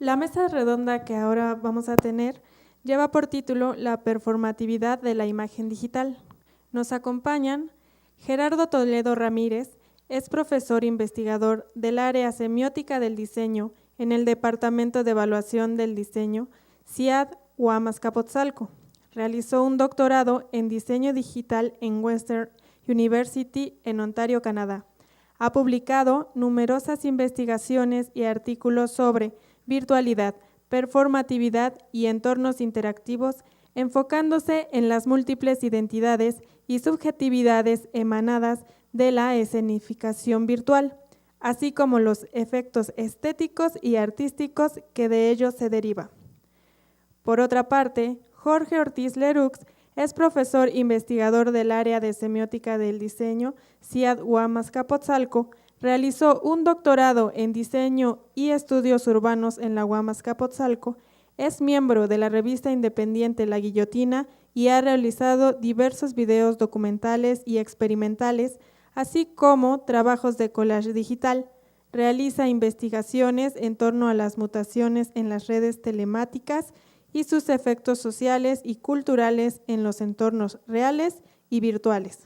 La mesa redonda que ahora vamos a tener lleva por título La performatividad de la imagen digital. Nos acompañan Gerardo Toledo Ramírez, es profesor investigador del área semiótica del diseño en el Departamento de Evaluación del Diseño, CIAD Azcapotzalco. Realizó un doctorado en diseño digital en Western University en Ontario, Canadá. Ha publicado numerosas investigaciones y artículos sobre virtualidad, performatividad y entornos interactivos, enfocándose en las múltiples identidades y subjetividades emanadas de la escenificación virtual, así como los efectos estéticos y artísticos que de ellos se deriva. Por otra parte, Jorge Ortiz Leroux es profesor investigador del área de semiótica del diseño, CIAD Azcapotzalco. Realizó un doctorado en diseño y estudios urbanos en la UAM Azcapotzalco, es miembro de la revista independiente La Guillotina y ha realizado diversos videos documentales y experimentales, así como trabajos de collage digital. Realiza investigaciones en torno a las mutaciones en las redes telemáticas y sus efectos sociales y culturales en los entornos reales y virtuales.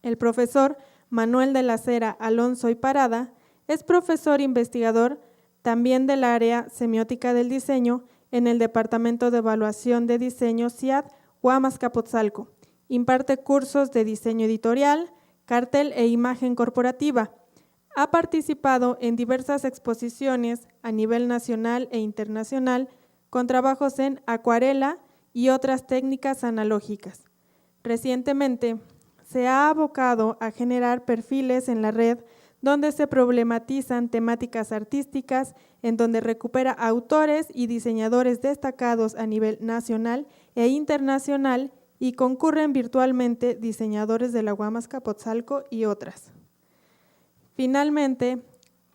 El profesor Manuel de la Cera Alonso y Parada es profesor investigador también del área semiótica del diseño en el Departamento de Evaluación de Diseño CIAD Azcapotzalco. Imparte cursos de diseño editorial, cartel e imagen corporativa. Ha participado en diversas exposiciones a nivel nacional e internacional con trabajos en acuarela y otras técnicas analógicas. Recientemente, se ha abocado a generar perfiles en la red donde se problematizan temáticas artísticas, en donde recupera autores y diseñadores destacados a nivel nacional e internacional y concurren virtualmente diseñadores de la UAM Azcapotzalco y otras. Finalmente,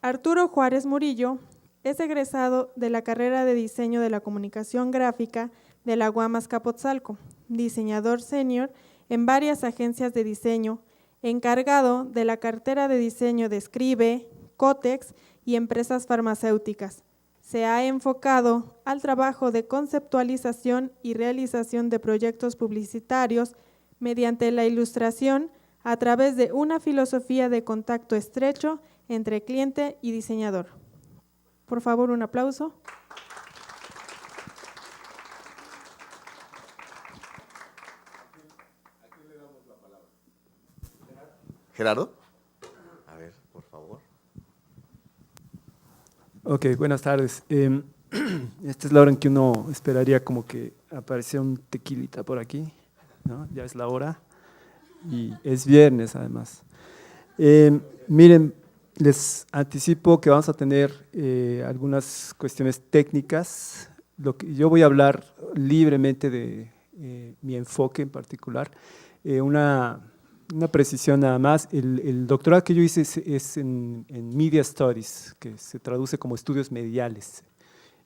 Arturo Juárez Murillo es egresado de la carrera de Diseño de la Comunicación Gráfica de la UAM Azcapotzalco, diseñador senior en varias agencias de diseño, encargado de la cartera de diseño de Scribe, Cotex y empresas farmacéuticas. Se ha enfocado al trabajo de conceptualización y realización de proyectos publicitarios mediante la ilustración a través de una filosofía de contacto estrecho entre cliente y diseñador. Por favor, un aplauso. Gerardo, a ver, por favor. Ok, buenas tardes. Esta es la hora en que uno esperaría como que apareciera un tequilita por aquí, ¿no? Ya es la hora y es viernes además. Miren, les anticipo que vamos a tener algunas cuestiones técnicas. Yo voy a hablar libremente de mi enfoque en particular. Una precisión nada más, el doctorado que yo hice es en Media Studies, que se traduce como estudios mediales,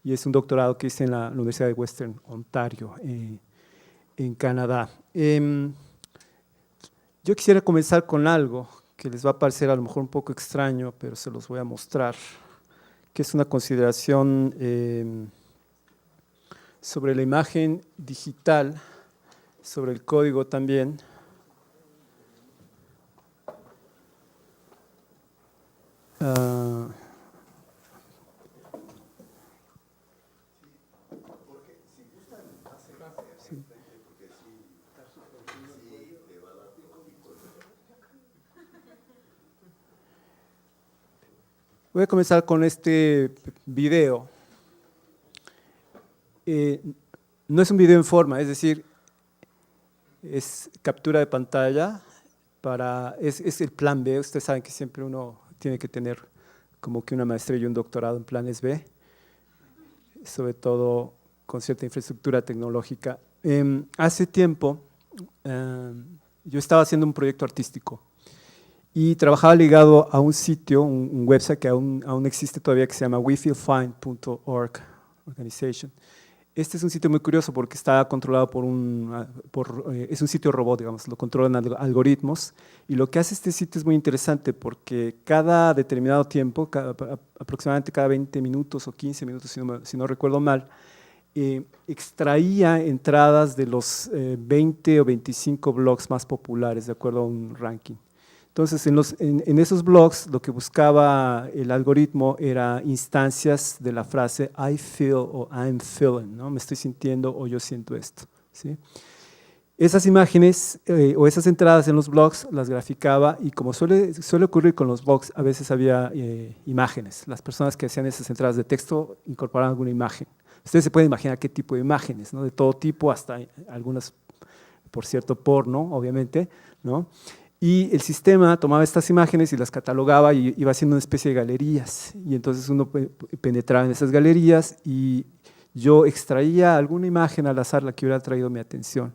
y es un doctorado que hice en la Universidad de Western Ontario, en Canadá. Yo quisiera comenzar con algo que les va a parecer a lo mejor un poco extraño, pero se los voy a mostrar, que es una consideración sobre la imagen digital, sobre el código también. Voy a comenzar con este video. No es un video en forma, es decir, es captura de pantalla, es el plan B. Ustedes saben que siempre uno tiene que tener como que una maestría y un doctorado en planes B, sobre todo con cierta infraestructura tecnológica. Hace tiempo yo estaba haciendo un proyecto artístico y trabajaba ligado a un sitio, un website que aún existe todavía, que se llama wefeelfine.org organization. Este es un sitio muy curioso porque está controlado es un sitio robot, digamos, lo controlan algoritmos, y lo que hace este sitio es muy interesante porque cada determinado tiempo, aproximadamente cada 20 minutos o 15 minutos, si no recuerdo mal, extraía entradas de los 20 o 25 blogs más populares de acuerdo a un ranking. Entonces, en esos blogs lo que buscaba el algoritmo era instancias de la frase I feel o I'm feeling, ¿no? Me estoy sintiendo o yo siento esto, ¿sí? Esas imágenes o esas entradas en los blogs las graficaba, y como suele ocurrir con los blogs, a veces había imágenes. Las personas que hacían esas entradas de texto incorporaban alguna imagen. Ustedes se pueden imaginar qué tipo de imágenes, ¿no? De todo tipo, hasta algunas, por cierto, porno, obviamente, ¿no? Y el sistema tomaba estas imágenes y las catalogaba y iba haciendo una especie de galerías. Y entonces uno penetraba en esas galerías y yo extraía alguna imagen al azar, la que hubiera traído mi atención,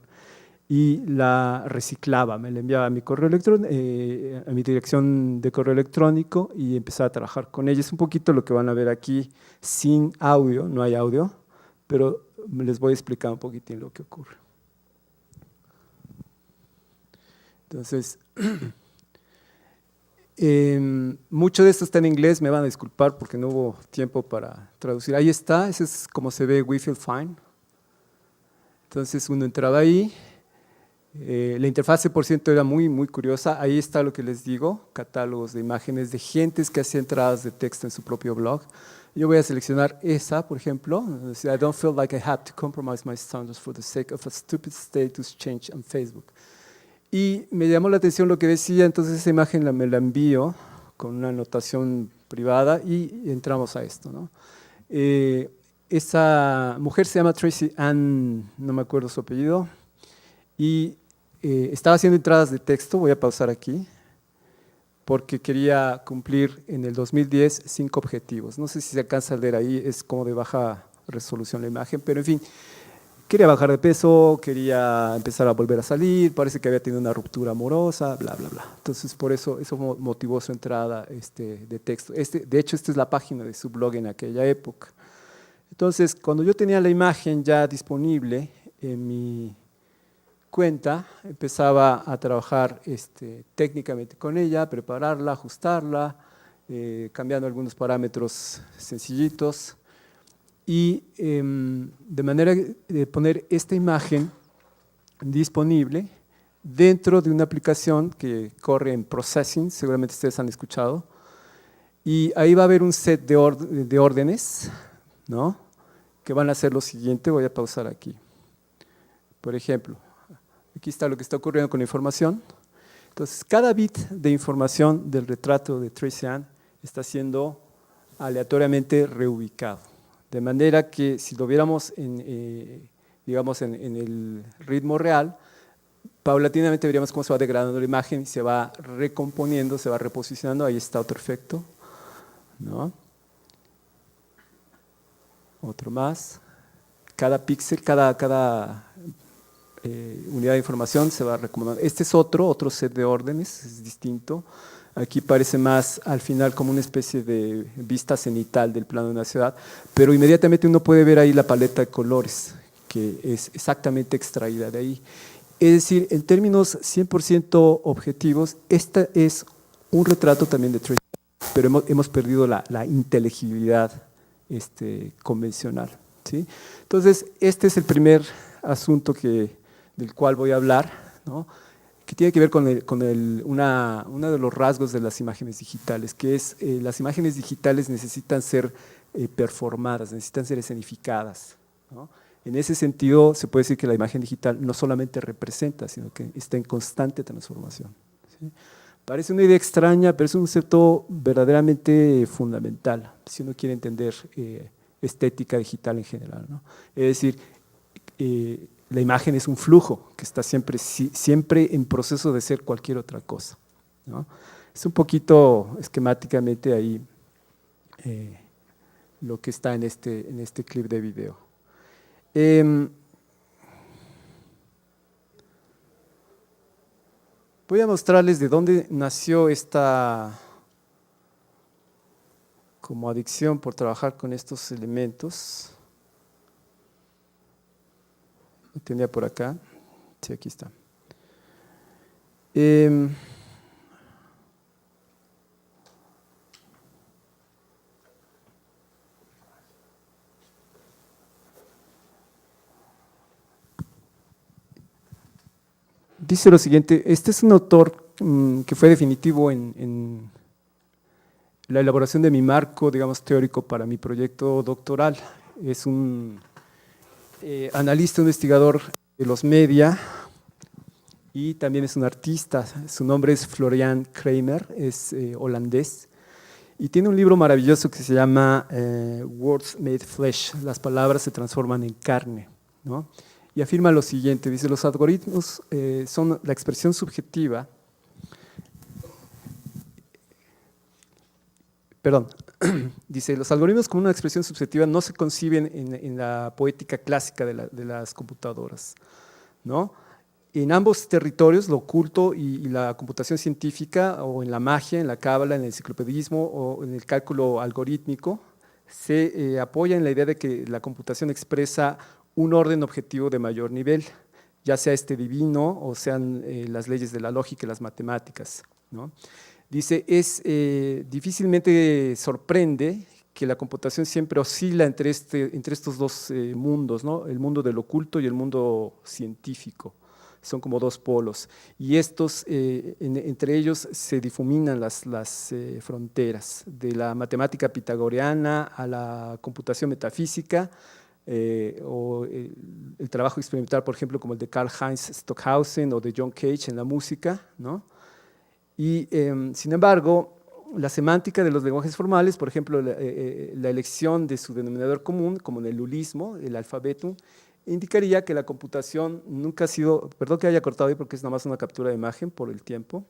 y la reciclaba, me la enviaba a mi correo electrónico, a mi dirección de correo electrónico, y empezaba a trabajar con ella. Es un poquito lo que van a ver aquí, sin audio, no hay audio, pero les voy a explicar un poquitín lo que ocurre. Entonces, mucho de esto está en inglés, me van a disculpar porque no hubo tiempo para traducir. Ahí está, ese es como se ve We Feel Fine. Entonces uno entraba ahí, la interfase, por cierto, era muy curiosa. Ahí está lo que les digo, catálogos de imágenes de gentes que hacían entradas de texto en su propio blog. Yo voy a seleccionar esa, por ejemplo. I don't feel like I have to compromise my standards for the sake of a stupid status change on Facebook. Y me llamó la atención lo que decía, entonces esa imagen me la envío con una anotación privada y entramos a esto, ¿no? Esa mujer se llama Tracy Ann, no me acuerdo su apellido, y estaba haciendo entradas de texto. Voy a pausar aquí porque quería cumplir en el 2010 5 objetivos. No sé si se alcanza a leer ahí, es como de baja resolución la imagen, pero en fin. Quería bajar de peso, quería empezar a volver a salir, parece que había tenido una ruptura amorosa, bla, bla, bla. Entonces, por eso motivó su entrada de texto. De hecho, esta es la página de su blog en aquella época. Entonces, cuando yo tenía la imagen ya disponible en mi cuenta, empezaba a trabajar técnicamente con ella, prepararla, ajustarla, cambiando algunos parámetros sencillitos. Y de manera de poner esta imagen disponible dentro de una aplicación que corre en Processing, seguramente ustedes han escuchado, y ahí va a haber un set de órdenes, ¿no?, que van a hacer lo siguiente. Voy a pausar aquí. Por ejemplo, aquí está lo que está ocurriendo con la información. Entonces, cada bit de información del retrato de Tracy Ann está siendo aleatoriamente reubicado. De manera que si lo viéramos digamos en el ritmo real, paulatinamente veríamos cómo se va degradando la imagen y se va recomponiendo, se va reposicionando. Ahí está otro efecto, ¿no? Otro más. Cada píxel, cada unidad de información se va recomendando. Este es otro set de órdenes, es distinto. Aquí parece más al final como una especie de vista cenital del plano de una ciudad, pero inmediatamente uno puede ver ahí la paleta de colores, que es exactamente extraída de ahí. Es decir, en términos 100% objetivos, esta es un retrato también de Tracy, pero hemos perdido la inteligibilidad convencional, ¿sí? Entonces, este es el primer asunto del cual voy a hablar, ¿no?, que tiene que ver con uno de los rasgos de las imágenes digitales, que es las imágenes digitales necesitan ser performadas, necesitan ser escenificadas, ¿no? En ese sentido, se puede decir que la imagen digital no solamente representa, sino que está en constante transformación, ¿sí? Parece una idea extraña, pero es un concepto verdaderamente fundamental si uno quiere entender estética digital en general, ¿no? Es decir, la imagen es un flujo que está siempre en proceso de ser cualquier otra cosa, ¿no? Es un poquito esquemáticamente ahí lo que está en este clip de video. Voy a mostrarles de dónde nació esta como adicción por trabajar con estos elementos. tenía por acá. Sí, aquí está. Dice lo siguiente, este es un autor que fue definitivo en la elaboración de mi marco, digamos, teórico para mi proyecto doctoral. Es un analista, investigador de los media y también es un artista. Su nombre es Florian Kramer, es holandés y tiene un libro maravilloso que se llama Words Made Flesh, las palabras se transforman en carne, ¿no? Y afirma lo siguiente, dice, los algoritmos son la expresión subjetiva, dice, los algoritmos como una expresión subjetiva no se conciben en la poética clásica de las computadoras, ¿no? En ambos territorios, lo oculto y la computación científica, o en la magia, en la cábala, en el enciclopedismo o en el cálculo algorítmico, se apoya en la idea de que la computación expresa un orden objetivo de mayor nivel, ya sea divino o sean las leyes de la lógica y las matemáticas, ¿no? Dice, difícilmente sorprende que la computación siempre oscila entre estos dos mundos, ¿no? El mundo del oculto y el mundo científico. Son como dos polos, y estos, entre ellos se difuminan las fronteras, de la matemática pitagoriana a la computación metafísica, o el trabajo experimental, por ejemplo, como el de Karl-Heinz Stockhausen o de John Cage en la música, ¿no? Y sin embargo, la semántica de los lenguajes formales, por ejemplo, la elección de su denominador común, como en el lulismo, el alfabeto, indicaría que la computación nunca ha sido, perdón que haya cortado ahí porque es nada más una captura de imagen por el tiempo,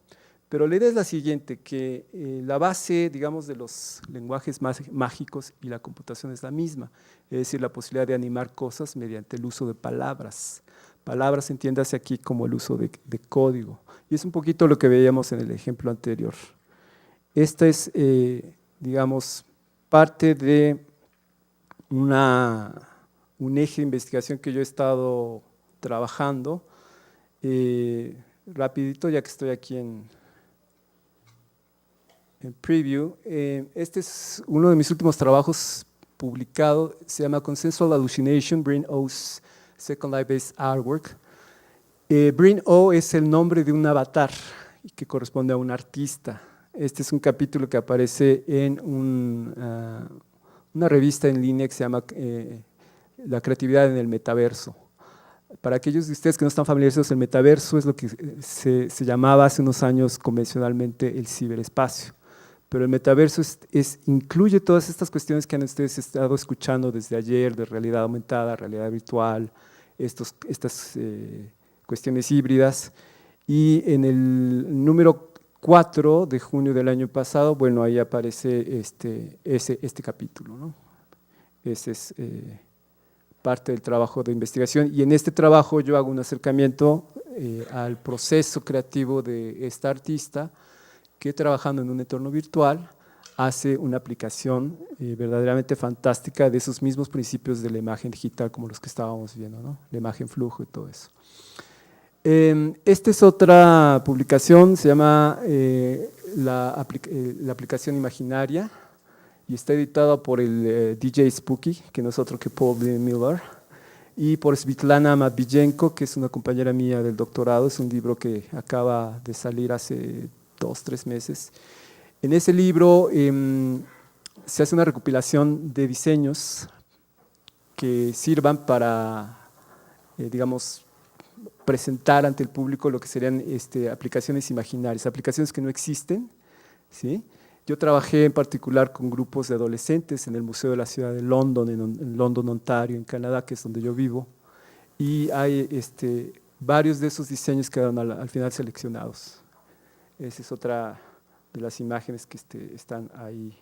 pero la idea es la siguiente, que la base, digamos, de los lenguajes mágicos y la computación es la misma, es decir, la posibilidad de animar cosas mediante el uso de palabras. Palabras, entiéndase aquí como el uso de código, y es un poquito lo que veíamos en el ejemplo anterior. Esta es, digamos, parte de un eje de investigación que yo he estado trabajando. Rapidito, ya que estoy aquí en preview, este es uno de mis últimos trabajos publicado, se llama Consensual Hallucination, Bryn O's Second Life-Based Artwork. Bryn O es el nombre de un avatar que corresponde a un artista. Este es un capítulo que aparece en una revista en línea que se llama La creatividad en el metaverso. Para aquellos de ustedes que no están familiarizados, el metaverso es lo que se llamaba hace unos años convencionalmente el ciberespacio. Pero el metaverso incluye todas estas cuestiones que han ustedes estado escuchando desde ayer, de realidad aumentada, realidad virtual, estas cuestiones híbridas. Y en el número 4 de junio del año pasado, bueno, ahí aparece este capítulo, ¿no? Ese es parte del trabajo de investigación, y en este trabajo yo hago un acercamiento al proceso creativo de esta artista, que trabajando en un entorno virtual hace una aplicación verdaderamente fantástica de esos mismos principios de la imagen digital como los que estábamos viendo, ¿no? La imagen flujo y todo eso. Esta es otra publicación, se llama la aplicación imaginaria, y está editado por el DJ Spooky, que no es otro que Paul B. Miller, y por Svitlana Matviyenko, que es una compañera mía del doctorado. Es un libro que acaba de salir hace 2-3 meses. En ese libro se hace una recopilación de diseños que sirvan para, digamos, presentar ante el público lo que serían aplicaciones imaginarias, aplicaciones que no existen, ¿sí? Yo trabajé en particular con grupos de adolescentes en el Museo de la Ciudad de London, en London, Ontario, en Canadá, que es donde yo vivo, y hay varios de esos diseños quedaron al final seleccionados. Esa es otra de las imágenes que están ahí.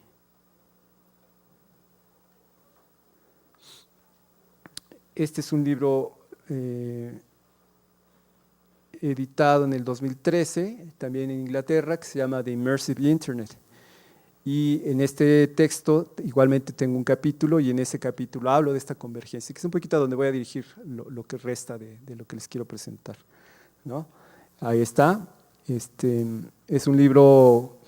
Este es un libro editado en el 2013, también en Inglaterra, que se llama The Immersive Internet. Y en este texto igualmente tengo un capítulo y en ese capítulo hablo de esta convergencia, que es un poquito a donde voy a dirigir lo que resta de lo que les quiero presentar, ¿no? Ahí está. Es un libro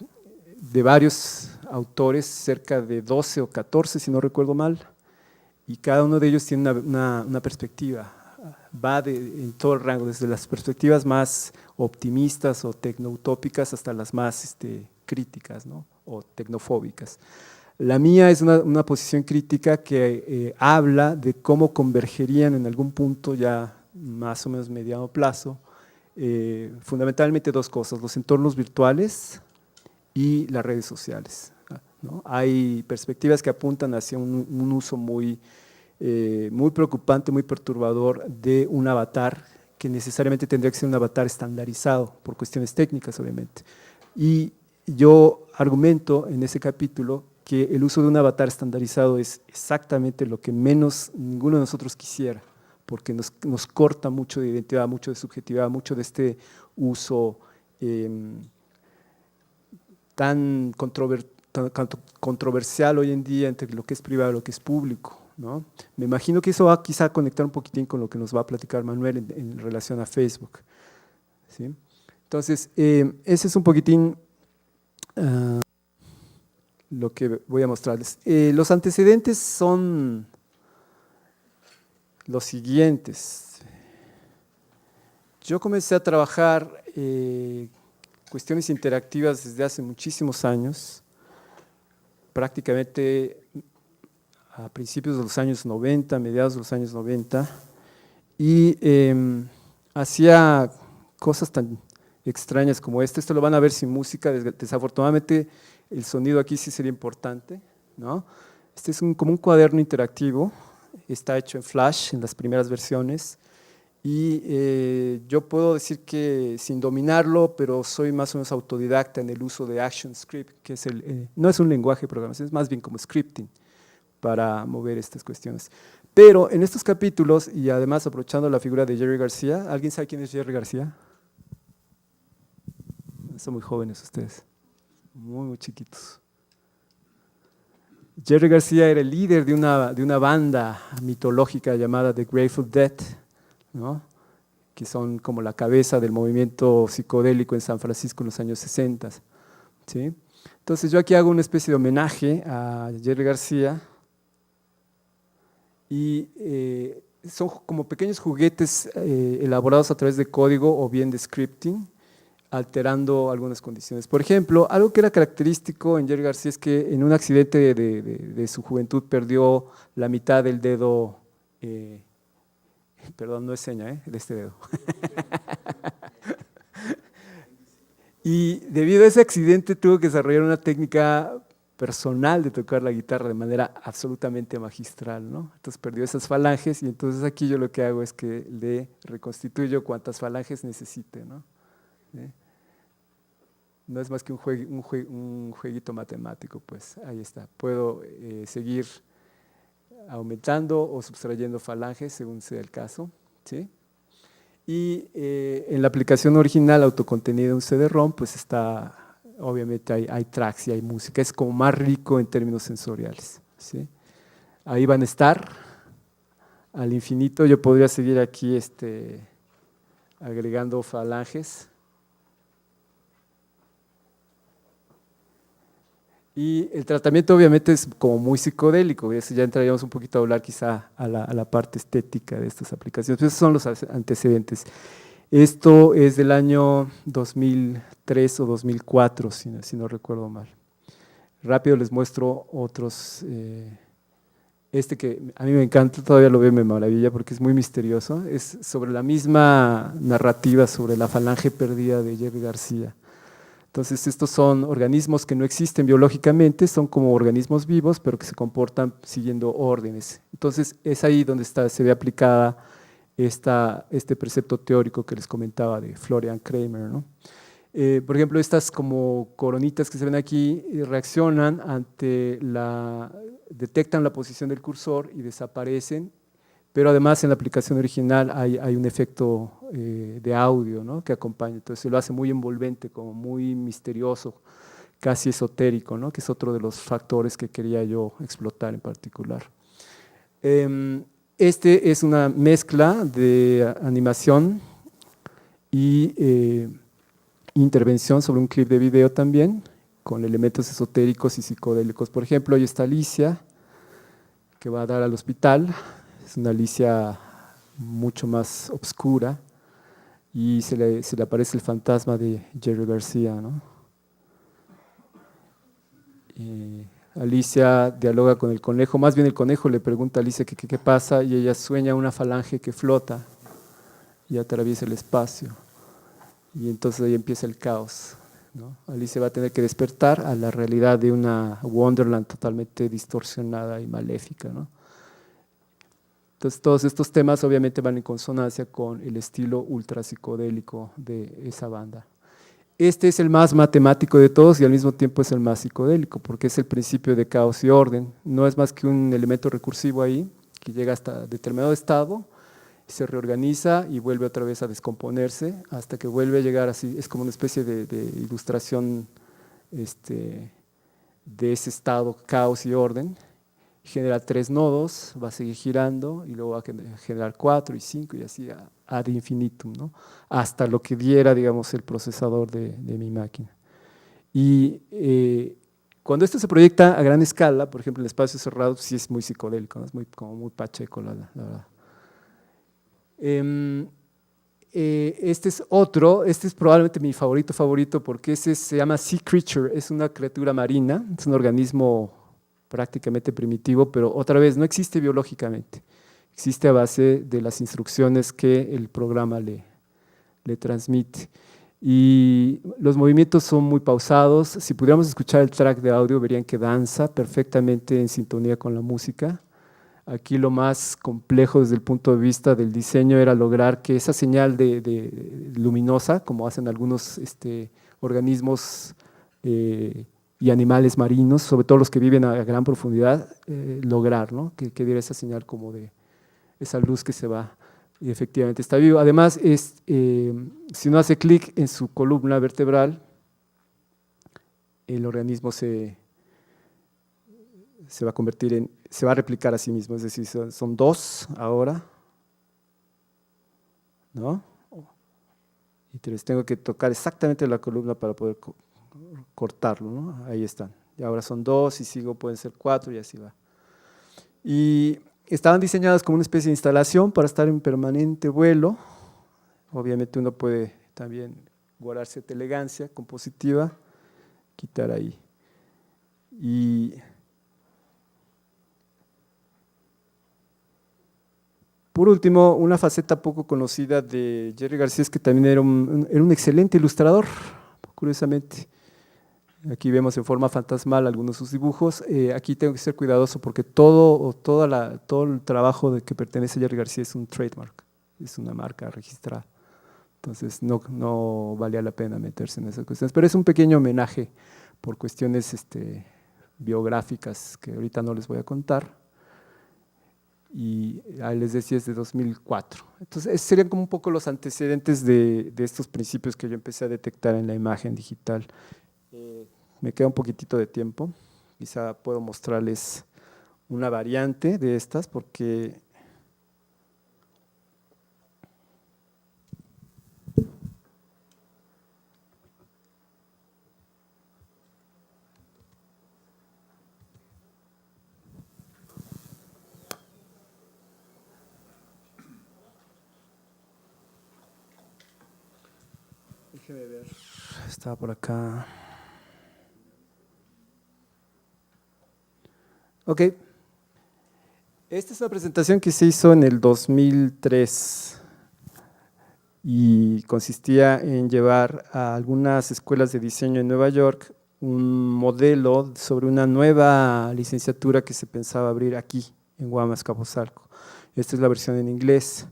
de varios autores, cerca de 12 o 14, si no recuerdo mal, y cada uno de ellos tiene una perspectiva. Va en todo el rango, desde las perspectivas más optimistas o tecnoutópicas hasta las más críticas, ¿no? O tecnofóbicas. La mía es una posición crítica que habla de cómo convergerían en algún punto ya más o menos mediano plazo, fundamentalmente dos cosas, los entornos virtuales y las redes sociales, ¿no? Hay perspectivas que apuntan hacia un uso muy preocupante, muy perturbador de un avatar que necesariamente tendría que ser un avatar estandarizado por cuestiones técnicas, obviamente. Y yo argumento en ese capítulo que el uso de un avatar estandarizado es exactamente lo que menos ninguno de nosotros quisiera, porque nos corta mucho de identidad, mucho de subjetividad, mucho de este uso tan controversial hoy en día entre lo que es privado y lo que es público, ¿no? Me imagino que eso va quizá a conectar un poquitín con lo que nos va a platicar Manuel en relación a Facebook, ¿sí? Entonces, ese es un poquitín lo que voy a mostrarles. Los antecedentes son los siguientes. Yo comencé a trabajar cuestiones interactivas desde hace muchísimos años, prácticamente a principios de los años 90, mediados de los años 90, y hacía cosas tan extrañas como esta. Esto lo van a ver sin música, desafortunadamente el sonido aquí sí sería importante, ¿no? Este es como un cuaderno interactivo, está hecho en Flash en las primeras versiones, y yo puedo decir que sin dominarlo, pero soy más o menos autodidacta en el uso de ActionScript, que es no es un lenguaje de programación, es más bien como scripting para mover estas cuestiones. Pero en estos capítulos, y además aprovechando la figura de Jerry García, ¿alguien sabe quién es Jerry García? Son muy jóvenes ustedes, muy chiquitos. Jerry García era el líder de una banda mitológica llamada The Grateful Dead, ¿no? Que son como la cabeza del movimiento psicodélico en San Francisco en los años 60, ¿sí? Entonces yo aquí hago una especie de homenaje a Jerry García y son como pequeños juguetes elaborados a través de código o bien de scripting, alterando algunas condiciones. Por ejemplo, algo que era característico en Jerry García es que en un accidente de su juventud perdió la mitad del dedo, perdón, no es seña, de este dedo. Y debido a ese accidente tuvo que desarrollar una técnica personal de tocar la guitarra de manera absolutamente magistral, ¿no? Entonces perdió esas falanges y entonces aquí yo lo que hago es que le reconstituyo cuantas falanges necesite, ¿no? No es más que un jueguito matemático, pues ahí está. Puedo seguir aumentando o sustrayendo falanges según sea el caso, ¿sí? Y en la aplicación original autocontenida en un CD-ROM, pues está, obviamente hay tracks y hay música, es como más rico en términos sensoriales, ¿sí? Ahí van a estar al infinito. Yo podría seguir aquí agregando falanges. Y el tratamiento obviamente es como muy psicodélico, ya entraríamos un poquito a hablar quizá a la parte estética de estas aplicaciones. Pero esos son los antecedentes. Esto es del año 2003 o 2004, si no recuerdo mal. Rápido les muestro otros. Que a mí me encanta, todavía lo veo, me maravilla porque es muy misterioso. Es sobre la misma narrativa sobre la falange perdida de Jerry García. Entonces estos son organismos que no existen biológicamente, son como organismos vivos, pero que se comportan siguiendo órdenes. Entonces es ahí donde se ve aplicada este precepto teórico que les comentaba de Florian Kramer, ¿no? Por ejemplo, estas como coronitas que se ven aquí reaccionan detectan la posición del cursor y desaparecen, pero además en la aplicación original hay un efecto de audio, ¿no? Que acompaña, entonces se lo hace muy envolvente, como muy misterioso, casi esotérico, ¿no? Que es otro de los factores que quería yo explotar en particular. Este es una mezcla de animación y intervención sobre un clip de video también, con elementos esotéricos y psicodélicos. Por ejemplo, ahí está Alicia, que va a dar al hospital. Es una Alicia mucho más oscura y se le aparece el fantasma de Jerry García, ¿no? Alicia dialoga con el conejo, más bien el conejo le pregunta a Alicia qué pasa y ella sueña una falange que flota y atraviesa el espacio. Y entonces ahí empieza el caos, ¿no? Alicia va a tener que despertar a la realidad de una Wonderland totalmente distorsionada y maléfica, ¿no? Entonces todos estos temas obviamente van en consonancia con el estilo ultra psicodélico de esa banda. Este es el más matemático de todos y al mismo tiempo es el más psicodélico, porque es el principio de caos y orden. No es más que un elemento recursivo ahí, que llega hasta determinado estado, se reorganiza y vuelve otra vez a descomponerse, hasta que vuelve a llegar así. Es como una especie de ilustración de ese estado, caos y orden. Genera 3 nodos, va a seguir girando y luego va a generar 4 y 5 y así ad infinitum, ¿no? Hasta lo que diera, digamos, el procesador de mi máquina. Y cuando esto se proyecta a gran escala, por ejemplo en espacios cerrados, sí es muy psicodélico, ¿no? Es como muy pacheco, la verdad. Este es otro, este es probablemente mi favorito porque ese se llama Sea Creature, es una criatura marina, es un organismo prácticamente primitivo, pero otra vez no existe biológicamente, existe a base de las instrucciones que el programa le transmite. Y los movimientos son muy pausados. Si pudiéramos escuchar el track de audio, verían que danza perfectamente en sintonía con la música. Aquí lo más complejo desde el punto de vista del diseño era lograr que esa señal de luminosa, como hacen algunos organismos y animales marinos, sobre todo los que viven a gran profundidad, lograr, ¿no? que diera esa señal como de esa luz que se va y efectivamente está vivo. Además, si uno hace clic en su columna vertebral, el organismo se va a convertir se va a replicar a sí mismo, es decir, son 2 ahora, ¿no? Y les tengo que tocar exactamente la columna para poder cortarlo, ¿no? Ahí están. Y ahora son 2 y sigo, pueden ser 4 y así va. Y estaban diseñadas como una especie de instalación para estar en permanente vuelo. Obviamente uno puede también guardar cierta elegancia compositiva, quitar ahí. Y por último, una faceta poco conocida de Jerry García es que también era un excelente ilustrador, curiosamente. Aquí vemos en forma fantasmal algunos de sus dibujos. Aquí tengo que ser cuidadoso porque todo el trabajo de que pertenece a Jerry García es un trademark, es una marca registrada. Entonces no valía la pena meterse en esas cuestiones. Pero es un pequeño homenaje por cuestiones biográficas que ahorita no les voy a contar. Y les decía es de 2004. Entonces serían como un poco los antecedentes de estos principios que yo empecé a detectar en la imagen digital. Me queda un poquitito de tiempo, quizá puedo mostrarles una variante de estas porque déjeme ver, estaba por acá. Ok, esta es una presentación que se hizo en el 2003 y consistía en llevar a algunas escuelas de diseño en Nueva York un modelo sobre una nueva licenciatura que se pensaba abrir aquí, en Guaymas, Capozalco. Esta es la versión en inglés.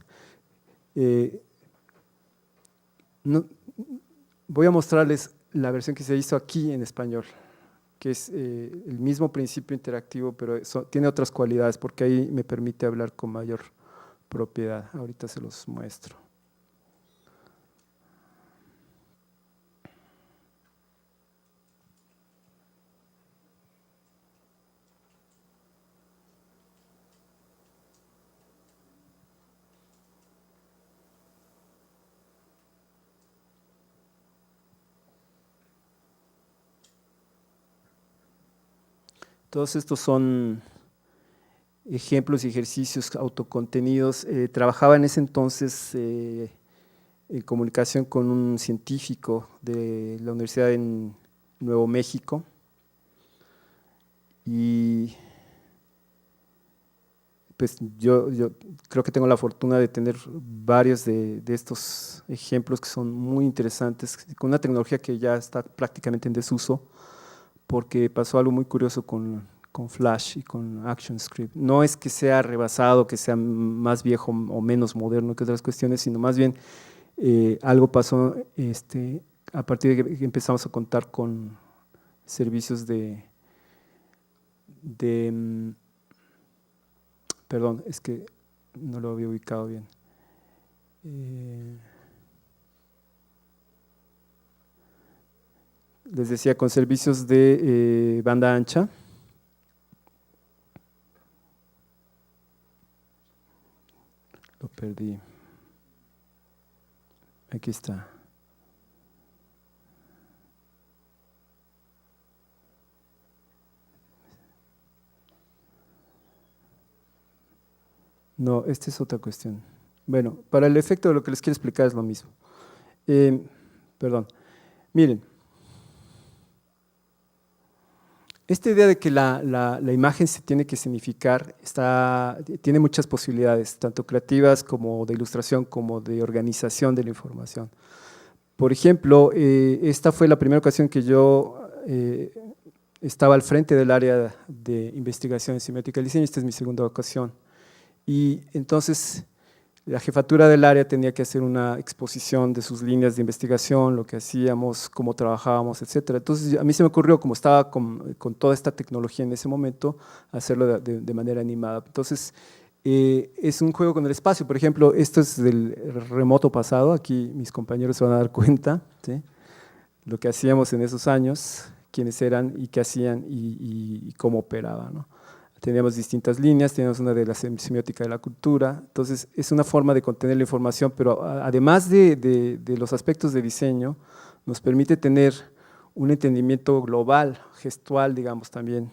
Voy a mostrarles la versión que se hizo aquí en español, que es el mismo principio interactivo, pero tiene otras cualidades, porque ahí me permite hablar con mayor propiedad. Ahorita se los muestro. Todos estos son ejemplos y ejercicios autocontenidos. Trabajaba en ese entonces en comunicación con un científico de la Universidad en Nuevo México y pues yo creo que tengo la fortuna de tener varios de estos ejemplos que son muy interesantes, con una tecnología que ya está prácticamente en desuso, porque pasó algo muy curioso con Flash y con ActionScript. No es que sea rebasado, que sea más viejo o menos moderno que otras cuestiones, sino más bien algo pasó a partir de que empezamos a contar con servicios perdón, es que no lo había ubicado bien. Les decía, con servicios de banda ancha. Lo perdí. Aquí está. No, esta es otra cuestión. Bueno, para el efecto de lo que les quiero explicar es lo mismo. Perdón. Miren, esta idea de que la imagen se tiene que significar tiene muchas posibilidades, tanto creativas como de ilustración, como de organización de la información. Por ejemplo, esta fue la primera ocasión que yo estaba al frente del área de investigación en semiótica del diseño, esta es mi segunda ocasión. Y entonces la jefatura del área tenía que hacer una exposición de sus líneas de investigación, lo que hacíamos, cómo trabajábamos, etc. Entonces a mí se me ocurrió, como estaba con toda esta tecnología en ese momento, hacerlo de manera animada. Entonces es un juego con el espacio. Por ejemplo, esto es del remoto pasado, aquí mis compañeros se van a dar cuenta, ¿sí? Lo que hacíamos en esos años, quiénes eran y qué hacían y cómo operaban, ¿no? Teníamos distintas líneas, teníamos una de la semiótica de la cultura, entonces es una forma de contener la información, pero además de los aspectos de diseño, nos permite tener un entendimiento global, gestual, digamos, también,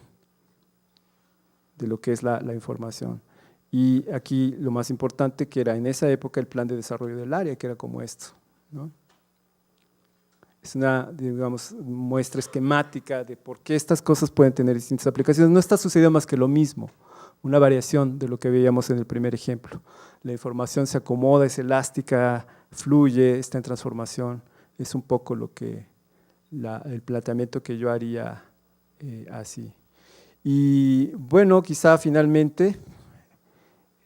de lo que es la información. Y aquí lo más importante, que era en esa época el plan de desarrollo del área, que era como esto, ¿no? Es una, digamos, muestra esquemática de por qué estas cosas pueden tener distintas aplicaciones. No está sucediendo más que lo mismo, una variación de lo que veíamos en el primer ejemplo. La información se acomoda, es elástica, fluye, está en transformación. Es un poco lo que el planteamiento que yo haría así. Y bueno, quizá finalmente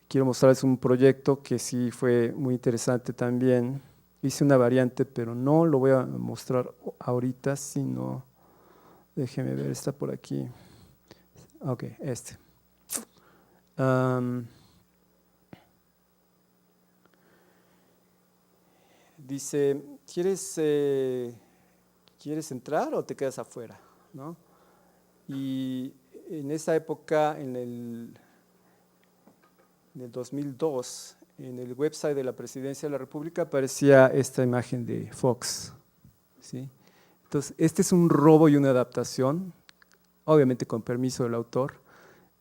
quiero mostrarles un proyecto que sí fue muy interesante también. Hice una variante, pero no lo voy a mostrar ahorita, sino, déjeme ver, está por aquí. Ok, este. Dice, ¿quieres entrar o te quedas afuera? ¿No? Y en esa época, en el 2002, en el website de la Presidencia de la República aparecía esta imagen de Fox, ¿sí? Entonces, este es un robo y una adaptación, obviamente con permiso del autor.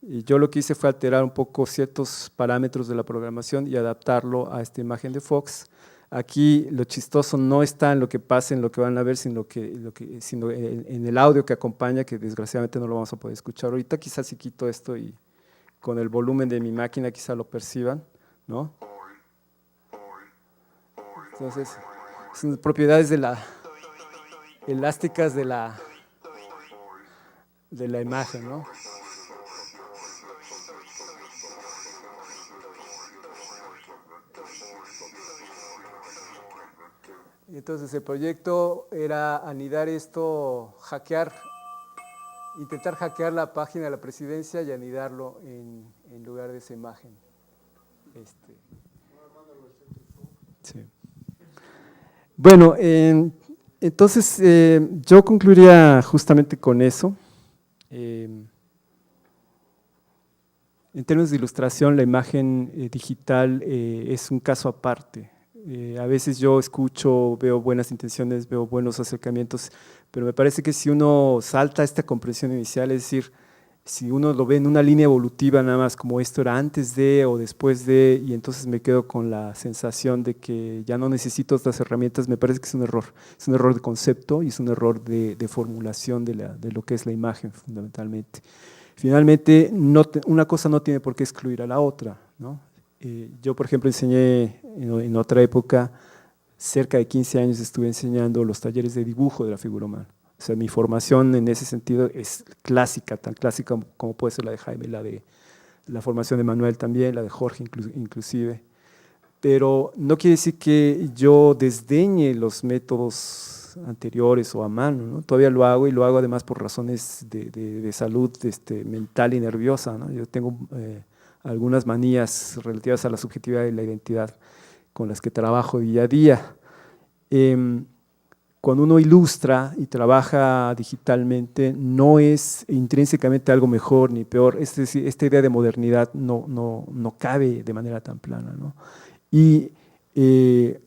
Y yo lo que hice fue alterar un poco ciertos parámetros de la programación y adaptarlo a esta imagen de Fox. Aquí lo chistoso no está en lo que pasa, en lo que van a ver, sino en el audio que acompaña, que desgraciadamente no lo vamos a poder escuchar ahorita. Quizás si quito esto y con el volumen de mi máquina quizá lo perciban, ¿no? Entonces, son propiedades elásticas de la imagen, ¿no? Entonces el proyecto era anidar esto, intentar hackear la página de la Presidencia y anidarlo en lugar de esa imagen. Sí. Bueno, entonces yo concluiría justamente con eso. En términos de ilustración, la imagen digital es un caso aparte. A veces yo escucho, veo buenas intenciones, veo buenos acercamientos, pero me parece que si uno salta esta comprensión inicial, es decir, si uno lo ve en una línea evolutiva nada más como esto era antes de o después de, y entonces me quedo con la sensación de que ya no necesito estas herramientas, me parece que es un error de concepto y es un error de formulación de lo que es la imagen fundamentalmente. Finalmente, una cosa no tiene por qué excluir a la otra, ¿no? Yo, por ejemplo, enseñé en otra época, cerca de 15 años estuve enseñando los talleres de dibujo de la figura humana. O sea, mi formación en ese sentido es clásica, tan clásica como puede ser la de Jaime, la formación de Manuel también, la de Jorge inclusive. Pero no quiere decir que yo desdeñe los métodos anteriores o a mano, ¿no? Todavía lo hago y lo hago además por razones de salud mental y nerviosa, ¿no? Yo tengo algunas manías relativas a la subjetividad y la identidad con las que trabajo día a día. Cuando uno ilustra y trabaja digitalmente, no es intrínsecamente algo mejor ni peor. Es decir, esta idea de modernidad no cabe de manera tan plana, ¿no? Y el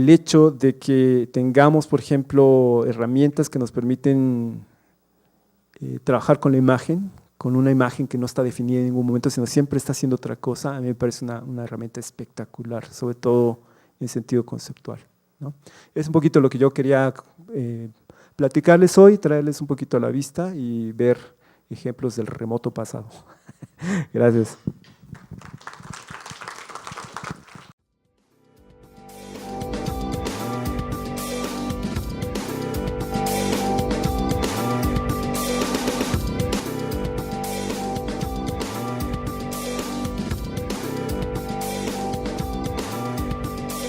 hecho de que tengamos, por ejemplo, herramientas que nos permiten trabajar con la imagen, con una imagen que no está definida en ningún momento, sino siempre está haciendo otra cosa, a mí me parece una herramienta espectacular, sobre todo en sentido conceptual, ¿no? Es un poquito lo que yo quería platicarles hoy, traerles un poquito a la vista y ver ejemplos del remoto pasado. Gracias.